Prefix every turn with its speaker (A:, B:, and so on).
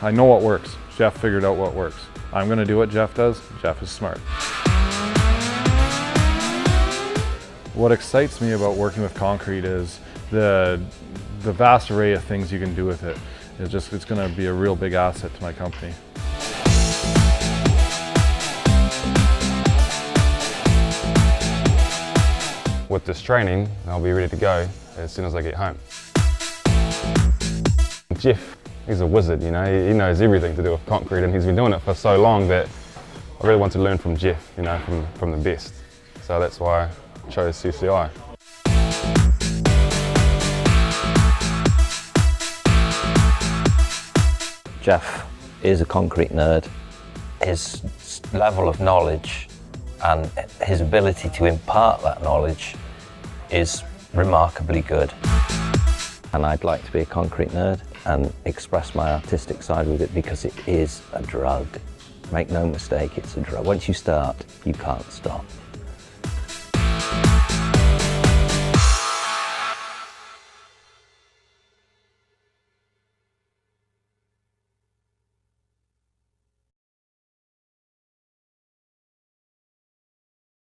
A: I know what works. Jeff figured out what works. I'm gonna do what Jeff does. Jeff is smart. What excites me about working with concrete is the vast array of things you can do with it. It's gonna be a real big asset to my company.
B: With this training, I'll be ready to go as soon as I get home. Jeff, he's a wizard, you know, he knows everything to do with concrete, and he's been doing it for so long that I really want to learn from Jeff, you know, from the best. So that's why I chose CCI.
C: Jeff is a concrete nerd. His level of knowledge and his ability to impart that knowledge is remarkably good. And I'd like to be a concrete nerd and express my artistic side with it, because it is a drug. Make no mistake, it's a drug. Once you start, you can't stop.